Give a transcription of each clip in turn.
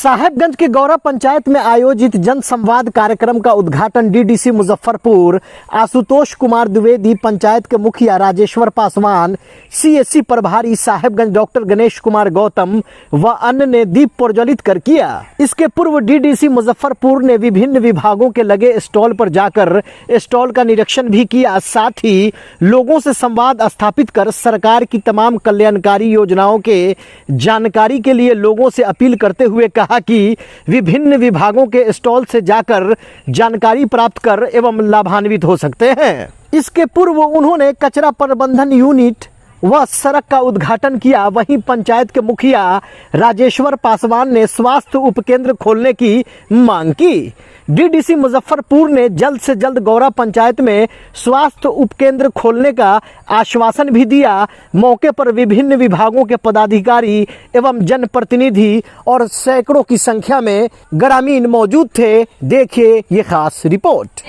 साहेबगंज के गौरा पंचायत में आयोजित जन संवाद कार्यक्रम का उद्घाटन डीडीसी मुजफ्फरपुर आशुतोष कुमार द्विवेदी, पंचायत के मुखिया राजेश्वर पासवान, सीएससी प्रभारी साहेबगंज डॉक्टर गणेश कुमार गौतम व अन्य ने दीप प्रज्वलित कर किया। इसके पूर्व डीडीसी मुजफ्फरपुर ने विभिन्न विभागों के लगे स्टॉल पर जाकर स्टॉल का निरीक्षण भी किया। साथ ही लोगों से संवाद स्थापित कर सरकार की तमाम कल्याणकारी योजनाओं के जानकारी के लिए लोगों से अपील करते हुए कहा कि विभिन्न विभागों के स्टॉल से जाकर जानकारी प्राप्त कर एवं लाभान्वित हो सकते हैं। इसके पूर्व उन्होंने कचरा प्रबंधन यूनिट व सड़क का उद्घाटन किया। वहीं पंचायत के मुखिया राजेश्वर पासवान ने स्वास्थ्य उपकेंद्र खोलने की मांग की। डीडीसी मुजफ्फरपुर ने जल्द से जल्द गौरा पंचायत में स्वास्थ्य उपकेंद्र खोलने का आश्वासन भी दिया। मौके पर विभिन्न विभागों के पदाधिकारी एवं जनप्रतिनिधि और सैकड़ों की संख्या में ग्रामीण मौजूद थे। देखिए ये खास रिपोर्ट।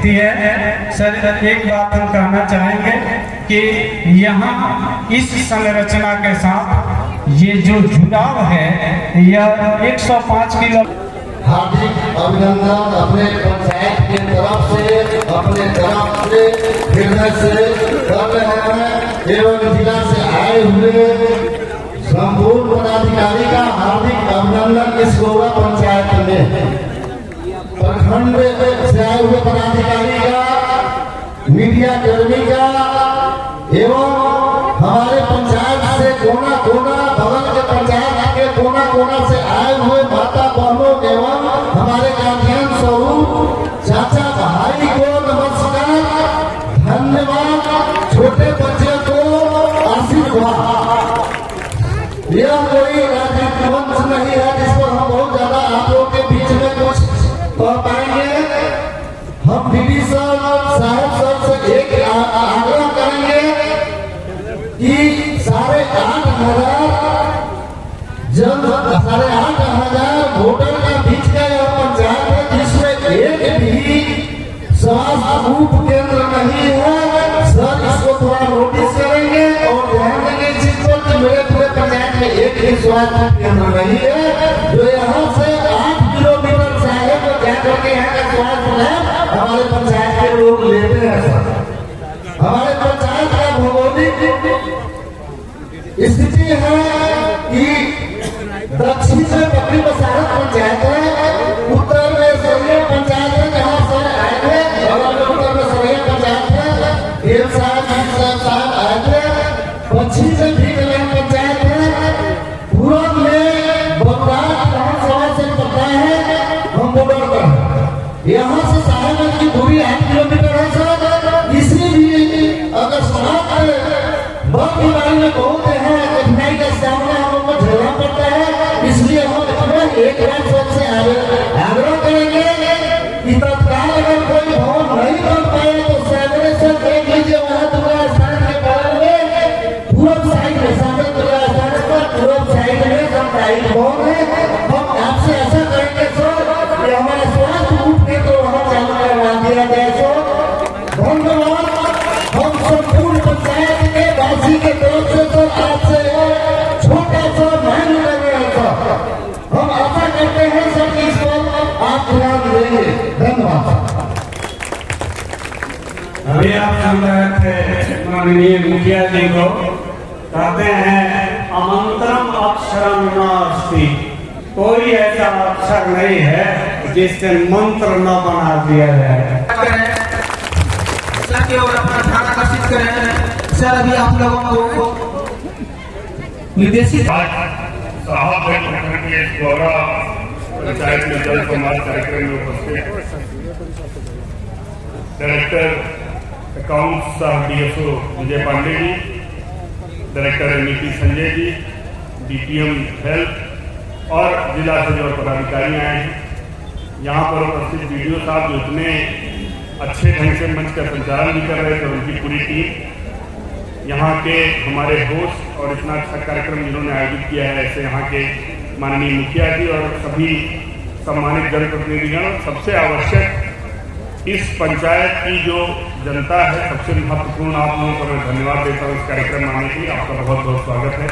है सर, एक बात हम कहना चाहेंगे कि यहाँ इस संरचना के साथ ये जो जुड़ाव है यह 105 किलो। हार्दिक अभिनंदन अपने पंचायत के तरफ से, अपने तरफ से हृदय से कर रहे हैं एवं जिला से आए हुए संपूर्ण पदाधिकारी का हार्दिक अभिनंदन। इस गौरा पंचायत में प्रखंड से आए हुए पदाधिकारी का, मीडिया कर्मी का एवं हमारे पंचायत से कोना कोना, बगल के पंचायत के कोना कोना से आए हुए माता बहनों एवं हमारे गार्जियन स्वरूप चाचा भाई को नमस्कार, धन्यवाद। छोटे बच्चे को आशीर्वाद। यह कोई राजनीतिक मंच नहीं है जिस पर हम बहुत ज्यादा आप लोगों के बीच में कुछ कह पाएंगे। हम डीडी साहब से एक आग्रह करेंगे कि 8,500 वोटर का बीच का यह पंचायत है जिसमें एक भी स्वास्थ्य उप केंद्र नहीं है। सर इसको थोड़ा नोटिस करेंगे और ध्यान देंगे इस चीज पर कि मेरे पूरे पंचायत में एक भी स्वास्थ्य केंद्र नहीं है। जो यहाँ से 8 किलोमीटर करके यहाँ का स्वास्थ्य लैब हमारे पंचायत के लोग लेते हैं। हमारे पंचायत का भौगोलिक स्थिति है कि दक्षिण से बकरी बसारत पंचायत है, उत्तर में सरैया पंचायत है जहाँ सर आए थे, बगल में उत्तर में सरैया पंचायत है, देव साहब आए थे, पश्चिम से भी पंचायत है, पूरब में बगदाद विधानसभा से पता है हम बॉर्डर पर। यहाँ से साहेबगंज की दूरी 8 किलोमीटर है सर। इसी भी अगर समाज बड़ बीमारी में बहुत है, कठिनाई का सामना हम लोग को झेलना पड़ता है। इसलिए हम एक बार सबसे आग्रह करेंगे कि तत्काल अगर कोई भवन नहीं बन पाए तो सैकड़े से देख लीजिए वहाँ दुर्गा स्थान के बगल में पूरब साइड में, सामने दुर्गा स्थान पर पूरब साइड में सामुदायिक भवन है। हम आपसे ऐसा करेंगे सर कि हमारा स्वास्थ्य उप केंद्र वहाँ चालू करवा दिया जाए। सर धन्यवाद। हम संपूर्ण पंचायत के वासी के तरफ से सर आपसे छोटा सा मांग कर रहे हैं सर। हम आशा करते हैं सर कि इस पर आप ध्यान देंगे। धन्यवाद। अभी आप सुन रहे थे माननीय मुखिया जी को, कहते हैं अमंत्रम अक्षरम नास्ति, कोई ऐसा अक्षर नहीं है जिससे मंत्र न बना दिया जाए। अपना ध्यान आकर्षित करें सर। अभी आप लोगों को निर्देशित पंचायत में जल संवाद कार्यक्रम में उपस्थित डायरेक्टर अकाउंट्स साहब DSO विजय पांडे जी, डायरेक्टर नीति संजय जी, DPM हेल्थ और जिला से जो पदाधिकारी आए हैं। यहाँ पर उपस्थित वीडियो साहब जो इतने अच्छे ढंग से मंच का संचालन भी कर रहे थे, उनकी पूरी टीम, यहाँ के हमारे होस्ट और इतना अच्छा कार्यक्रम जिन्होंने आयोजित किया है, ऐसे यहाँ के माननीय मुखिया जी और सभी सम्मानित जनप्रतिनिधिगण। सबसे आवश्यक इस पंचायत की जो जनता है, सबसे महत्वपूर्ण आप लोगों को मैं धन्यवाद देता हूँ इस कार्यक्रम में आने के लिए। आपका बहुत बहुत स्वागत है।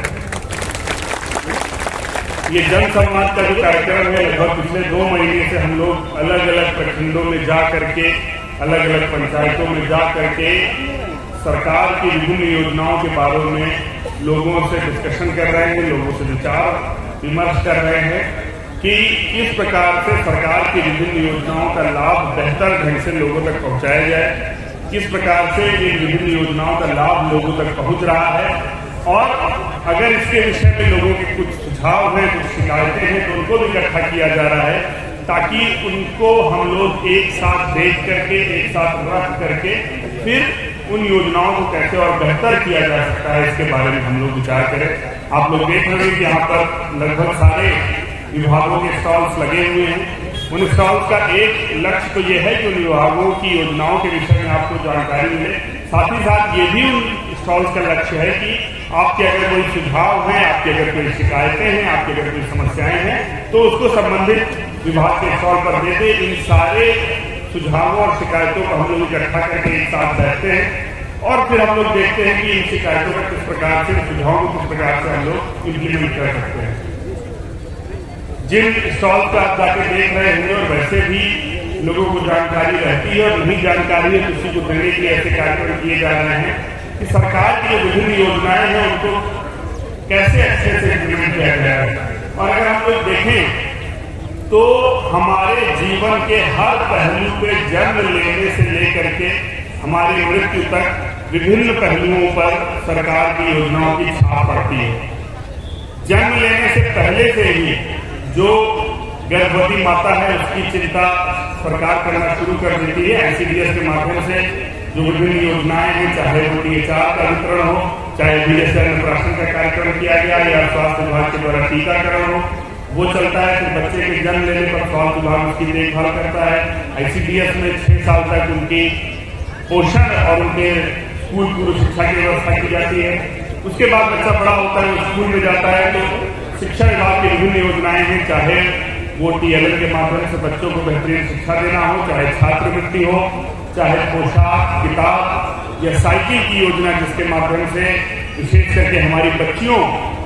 ये जन संवाद का जो कार्यक्रम है, लगभग पिछले 2 महीने से हम लोग अलग अलग प्रखंडों में जा करके, अलग अलग पंचायतों में जा करके सरकार की विभिन्न योजनाओं के बारे में लोगों से डिस्कशन कर रहे हैं, लोगों से विचार विमर्श कर रहे हैं कि किस प्रकार से सरकार की विभिन्न योजनाओं का लाभ बेहतर ढंग से लोगों तक पहुंचाया जाए, किस प्रकार से ये विभिन्न योजनाओं का लाभ लोगों तक पहुंच रहा है, और अगर इसके विषय में लोगों के कुछ सुझाव हैं, कुछ शिकायतें हैं, तो उनको भी इकट्ठा किया जा रहा है, ताकि उनको हम लोग एक साथ देख करके, एक साथ रख करके फिर उन योजनाओं को कैसे और बेहतर किया जा सकता है, इसके बारे में हम लोग विचार करें। आप लोग देख रहे हैं कि यहाँ पर लगभग सारे विभागों के स्टॉल्स लगे हुए हैं। उन स्टॉल्स का एक लक्ष्य तो ये है कि उन विभागों की योजनाओं के विषय में आपको जानकारी मिले। साथ ही साथ ये भी उन स्टॉल्स का लक्ष्य है कि आपके अगर कोई सुझाव है, आपकी अगर कोई शिकायतें हैं, आपकी अगर कोई समस्याएं हैं, तो उसको संबंधित विभाग के स्टॉल पर देते। इन सारे सुझावों और शिकायतों को हम लोग इकट्ठा करके एक साथ बैठते हैं और फिर हम लोग देखते हैं कि इन शिकायतों का किस प्रकार से, सुझावों को किस प्रकार से हम लोग इम्प्लीमेंट कर सकते हैं। जिन स्टॉल पर आप जाके देख रहे होंगे और वैसे भी लोगों को जानकारी रहती है और नहीं जानकारी है, किसी को देने के लिए ऐसे कार्यक्रम किए जा रहे हैं कि सरकार की जो विभिन्न योजनाएं हैं उनको कैसे अच्छे से इम्प्लीमेंट किया गया है। और अगर हम लोग देखें तो हमारे जीवन के हर पहलू पे, जन्म लेने से लेकर के हमारी मृत्यु तक विभिन्न पहलुओं पर सरकार की योजनाओं की छाप पड़ती है। जन्म लेने से पहले से ही जो गर्भवती माता है उसकी चिंता सरकार करना शुरू कर देती है। NCDS के माध्यम से जो विभिन्न योजनाएं हैं, चाहे वो DHR का वितरण हो, चाहे BSL अन्नप्राशन का कार्यक्रम किया गया या स्वास्थ्य विभाग के द्वारा टीकाकरण हो, वो चलता है। फिर बच्चे के जन्म लेने पर स्वास्थ्य विभाग उसकी देखभाल करता है। ICDS में 6 साल तक उनकी पोषण और उनके स्कूल पूर्व शिक्षा की व्यवस्था की जाती है। उसके बाद बच्चा बड़ा होता है, स्कूल में जाता है, तो शिक्षा विभाग की विभिन्न योजनाएं हैं, चाहे वो TLL के माध्यम से बच्चों को बेहतरीन शिक्षा देना हो, चाहे छात्रवृत्ति हो, चाहे पोशाक, किताब या साइकिल की योजना, जिसके माध्यम से विशेष करके हमारी बच्चियों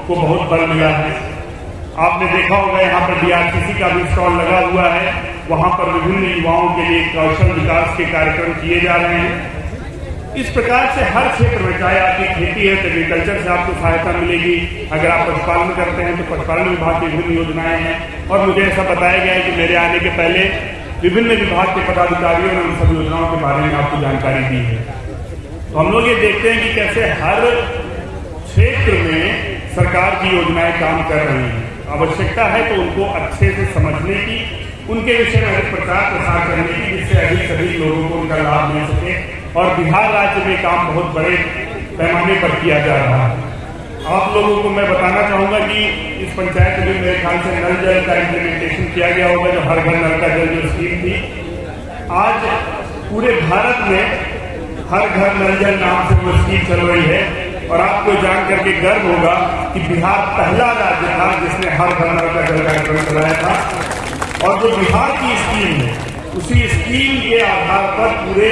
को बहुत बल मिला है। आपने देखा होगा यहाँ पर DRCC का भी स्टॉल लगा हुआ है। वहाँ पर विभिन्न युवाओं के लिए कौशल विकास के कार्यक्रम किए जा रहे हैं। इस प्रकार से हर क्षेत्र में, चाहे आपकी खेती है तो एग्रीकल्चर से आपको सहायता मिलेगी, अगर आप पशुपालन करते हैं तो पशुपालन विभाग की विभिन्न योजनाएं हैं। और मुझे ऐसा बताया गया है कि मेरे आने के पहले विभिन्न विभाग के पदाधिकारियों ने उन सभी योजनाओं के बारे में आपको जानकारी दी है। तो हम लोग ये देखते हैं कि कैसे हर क्षेत्र में सरकार की योजनाएं काम कर रही हैं। आवश्यकता है तो उनको अच्छे से समझने की, उनके विषय में अधिक प्रचार प्रसार करने की, जिससे अधिक से अधिक लोगों को उनका लाभ मिल सके। और बिहार राज्य में काम बहुत बड़े पैमाने पर किया जा रहा है। आप लोगों को मैं बताना चाहूंगा कि इस पंचायत में मेरे ख्याल से नल जल का इम्प्लीमेंटेशन किया गया होगा, जो हर घर नल का जल जो स्कीम थी। आज पूरे भारत में हर घर नल जल नाम से वो स्कीम चल रही है। और आपको जान करके गर्व होगा कि बिहार पहला राज्य था जिसने हर घर नल का जल कार्यक्रम चलाया था। और जो बिहार की स्कीम है, उसी स्कीम के आधार पर पूरे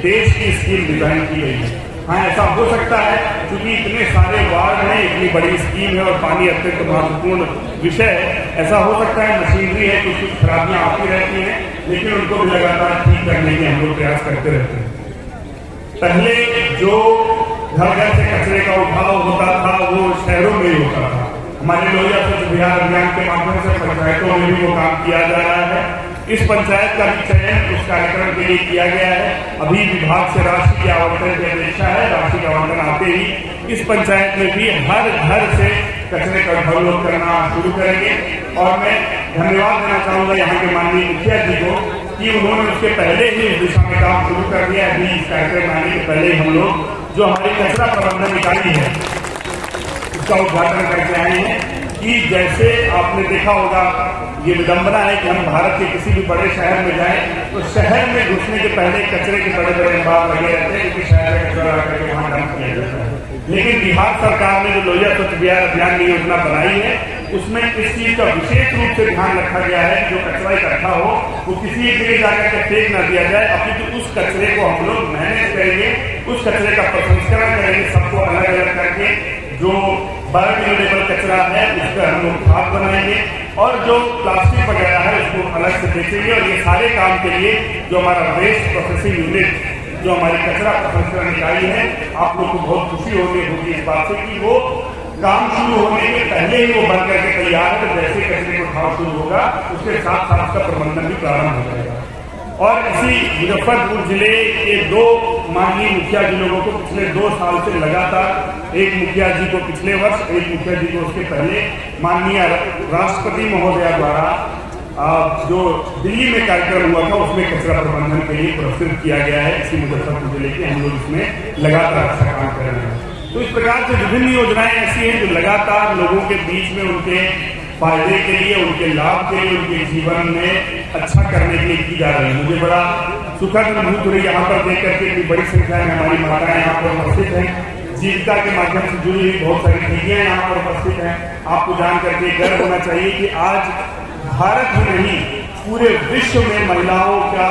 देश की स्कीम डिजाइन की गई है। हाँ, ऐसा हो सकता है क्योंकि इतने सारे वार्ड हैं, इतनी बड़ी स्कीम है और पानी अत्यंत महत्वपूर्ण विषय है। ऐसा हो सकता है मशीनरी है, कुछ खराबियां आती रहती हैं, लेकिन उनको भी लगातार ठीक करने के हम लोग प्रयास करते रहते हैं। पहले जो घर घर से कचरे का उठाव होता था वो शहरों में ही होता था। हमारे लोहिया स्वच्छ बिहार अभियान के माध्यम से पंचायतों में भी वो काम किया जा रहा है। इस पंचायत का भी चयन उस कार्यक्रम के लिए किया गया है। अभी विभाग से राशि की आवंटन की अपेक्षा है। राशि का आवंटन आते ही इस पंचायत में भी हर घर से कचरे का उठाव करना शुरू करेंगे। और मैं धन्यवाद देना चाहूंगा यहाँ के माननीय मुखिया जी को कि उन्होंने उसके पहले ही इस दिशा में काम शुरू कर दिया। अभी इस कार्यक्रम आने के पहले हम लोग जो हमारी कचरा प्रबंधन इकाई है उसका उद्घाटन करके आए हैं। कि जैसे आपने देखा होगा, ये विडंबना है कि हम भारत के किसी भी बड़े शहर में जाएं तो शहर में घुसने के पहले कचरे के बड़े बड़े अंबार लगे रहते हैं, क्योंकि शहर में कचरा करके वहां डंप किया जाता है। लेकिन बिहार सरकार ने जो लोहिया स्वच्छ बिहार अभियान की योजना बनाई है, उसमें इस चीज का विशेष रूप से ध्यान रखा गया है कि जो कचरा इकट्ठा हो वो किसी एक जगह जाकर के फेंक न दिया जाए, अपितु उस कचरे को हम लोग मैनेज करेंगे, उस कचरे का प्रसंस्करण करेंगे, सबको अलग अलग करके जो बायोडिग्रेडेबल कचरा है उसका हम लोग खाद बनाएंगे और जो प्लास्टिक वगैरह है उसको अलग से बेचेंगे। और ये सारे काम के लिए जो हमारा वेस्ट प्रोसेसिंग यूनिट, जो हमारी कचरा प्रसंस्करण इकाई है, आप लोग को बहुत खुशी होगी इस बात से कि वो काम शुरू होने के पहले ही वो बन करके तैयार है। तो जैसे कचरे को उठाव शुरू होगा उसके साथ साथ उसका प्रबंधन भी प्रारंभ हो जाएगा। और इसी मुजफ्फरपुर जिले के 2 माननीय मुखिया जी लोगों को पिछले 2 साल से लगातार, एक मुखिया जी को पिछले वर्ष, एक मुखिया जी को उसके पहले माननीय राष्ट्रपति महोदया द्वारा जो दिल्ली में कार्यक्रम हुआ था उसमें कचरा प्रबंधन के लिए पुरस्कृत किया गया है। इसी मुजफ्फरपुर जिले के हम लोग इसमें लगातार अच्छा काम कर रहे हैं। तो इस प्रकार से विभिन्न योजनाएं ऐसी हैं जो लगातार लोगों के बीच में उनके फायदे के लिए, उनके लाभ के लिए, उनके जीवन में अच्छा करने के लिए की जा रही है। मुझे बड़ा सुखद अनुभूत हो रही है यहाँ पर देख करके कि बड़ी संख्या में हमारी माताएं यहाँ पर उपस्थित हैं, जीविका के माध्यम से जुड़ी हुई बहुत सारी चीजें यहाँ पर उपस्थित हैं। आपको जान करके गर्व होना चाहिए कि आज भारत में नहीं पूरे विश्व में महिलाओं का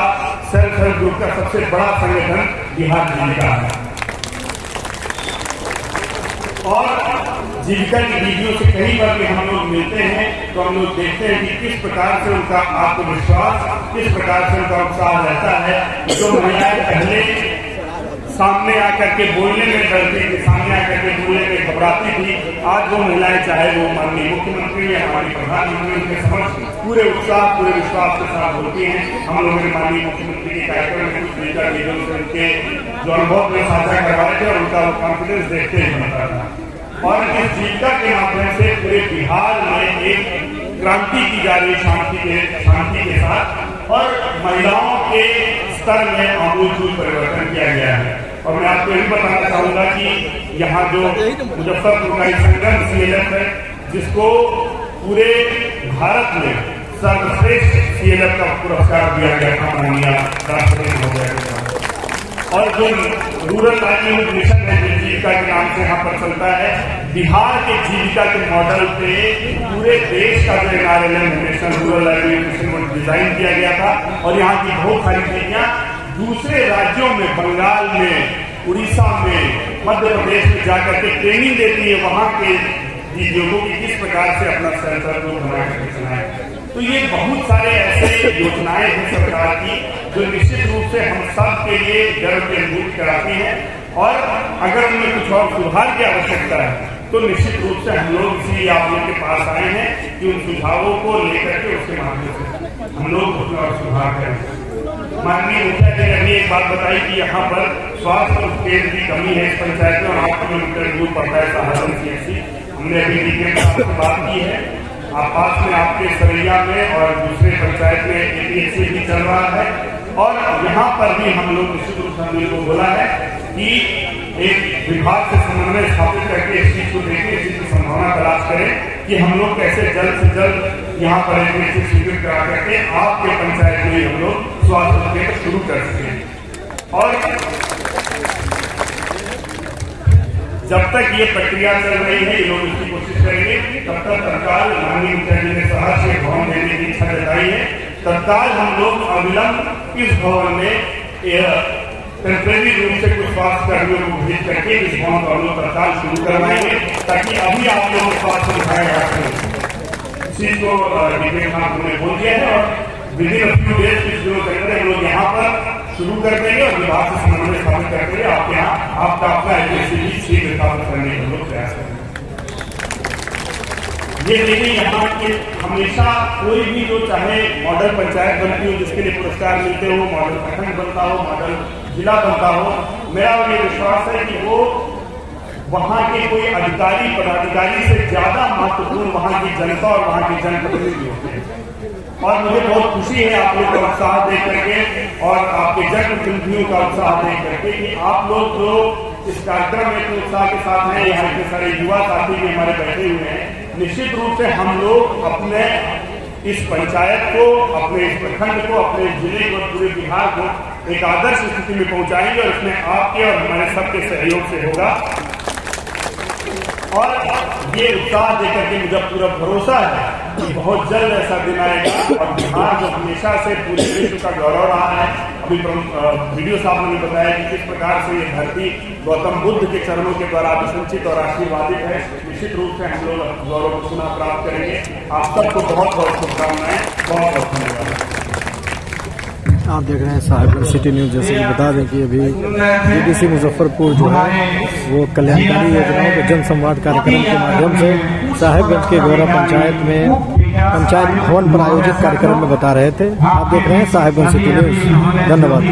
सेल्फ हेल्प ग्रुप का सबसे बड़ा संगठन बिहार जीविका है। और जीविका की दीदियों से कई बार भी हम लोग मिलते हैं तो हम लोग देखते हैं कि किस प्रकार से उनका आत्मविश्वास, किस प्रकार से उनका उत्साह रहता है। जो महिलाएं पहले सामने आकर के बोलने में डरती थी, सामने आकर के बोलने में घबराती थी, आज वो महिलाएं चाहे वो माननीय मुख्यमंत्री या हमारी प्रधानमंत्री उनके समक्ष पूरे उत्साह, पूरे विश्वास के साथ बोलती हैं। हम लोगों ने माननीय मुख्यमंत्री के कार्यक्रम में कुछ जीविका दीदियों से उनके जो अनुभव में साझा करवाए थे और उनका कॉन्फिडेंस देखते ही बनता था। और इस जीविका के माध्यम से पूरे बिहार में एक क्रांति की जा रही शांति के साथ और महिलाओं के स्तर में आमूलचूल परिवर्तन किया गया है। और मैं आपको यही बताना चाहूंगा कि यहाँ जो मुजफ्फरपुर का संगठन CLF है, जिसको पूरे भारत में सर्वश्रेष्ठ CLF का पुरस्कार दिया गया था माननीय राष्ट्रपति महोदय के साथ। और जो रूरल लाइवलीहुड मिशन है जो जीविका के नाम से यहाँ पर चलता है, बिहार के जीविका के मॉडल पे पूरे देश का जो NRLM national rural livelihood mission को डिजाइन किया गया था। और यहाँ की बहुत सारी दीदियां दूसरे राज्यों में, बंगाल में, उड़ीसा में, मध्य प्रदेश में जाकर के ट्रेनिंग देती है वहां के दीदियों को कि किस प्रकार से अपना सेल्फ हेल्प ग्रुप बना करके चलाएं। तो ये बहुत सारे ऐसे योजनाएं हैं सरकार की जो निश्चित रूप से हम सब के लिए गर्व की अनुभूति कराती हैं। और अगर उनमें कुछ और सुधार की आवश्यकता है तो निश्चित रूप से हम लोग इसीलिए आप लोग के पास आए हैं कि उन सुझावों को लेकर के उसके माध्यम से हम लोग उसमें और सुधार करें। माननीय मुखिया जी ने अभी एक बात बताई कि यहाँ पर स्वास्थ्य केंद्र की कमी है इस पंचायत में और 8 किलोमीटर दूर पड़ता है सहारन CHC। हमने अभी डीपीएम साहब से बात की है, आप पास में आपके सरैया में और दूसरे पंचायत में APHC भी चल रहा है। और यहाँ पर भी हम लोग निश्चित रूप से को बोला है कि एक विभाग से समन्वय स्थापित करके इस चीज को देखें, इस चीज की संभावना तलाश करें कि हम लोग कैसे जल्द से जल्द यहाँ पर एक स्वीकृत करा करके आपके पंचायत में हम लोग स्वास्थ्य केंद्र शुरू कर सकें। और जब तक ये प्रक्रिया चल रही है, ये लोग इसकी कोशिश करेंगे, तब तक तत्काल माननीय मुखिया जी ने शहर से भवन देने की इच्छा जताई है। तत्काल हम लोग अविलंब इस भवन में टेम्परेरी रूप से कुछ स्वास्थ्य कर्मियों को भेज करके इस भवन को हम लोग तत्काल शुरू करवाएंगे ताकि अभी आप लोग स्वास्थ्य सुविधाएं आ सकें। इसी को डीपीएम साहब ने बोल दिया है और विदिन फ्यू डेज कुछ दिनों के अंदर हम लोग यहाँ पर शुरू कर देंगे और विभाग से समन्वय स्थापित करते हुए आपके यहाँ आपका अपना एजेंसी शीघ्र स्थापित करने का लोग प्रयास करेंगे। ये देखिए यहाँ के हमेशा कोई भी जो चाहे मॉडल पंचायत बनती हो, जिसके लिए पुरस्कार मिलते हो, मॉडल प्रखंड बनता हो, मॉडल जिला बनता हो, मेरा ये विश्वास है कि वो वहाँ के कोई अधिकारी पदाधिकारी से ज्यादा महत्वपूर्ण वहाँ की जनता और वहाँ के जनप्रतिनिधि होते हैं। और मुझे बहुत खुशी है आप लोग का उत्साह देख करके और आपके जनप्रतिनिधियों का उत्साह देख करके कि आप लोग जो इस कार्यक्रम में इतने उत्साह के साथ हैं, यहाँ इतने सारे युवा साथी भी हमारे बैठे हुए हैं। निश्चित रूप से हम लोग अपने इस पंचायत को, अपने इस प्रखंड को, अपने जिले को, पूरे बिहार को एक आदर्श स्थिति में पहुंचाएंगे और इसमें आपके और हमारे सबके सहयोग से होगा। और ये उत्साह देकर के मुझे पूरा भरोसा है कि बहुत जल्द ऐसा दिन आएगा और बिहार जो हमेशा से पूरे विश्व का गौरव रहा है। अभी वीडियो साहब ने बताया कि किस प्रकार से ये धरती गौतम बुद्ध के चरणों के द्वारा अभिसंचित और आशीर्वादित है। निश्चित रूप से हम लोग गौरव को पुनः प्राप्त करेंगे। आप सबको बहुत बहुत शुभकामनाएं, बहुत बहुत धन्यवाद। आप देख रहे हैं साहिबगंज सिटी न्यूज़। जैसे कि बता दें कि अभी डीडीसी मुजफ्फरपुर जो है वो कल्याणकारी योजनाओं के जन संवाद कार्यक्रम के माध्यम से साहिबगंज के गौरा पंचायत में पंचायत भवन पर आयोजित कार्यक्रम में बता रहे थे। आप देख रहे हैं साहिबगंज सिटी न्यूज़। धन्यवाद।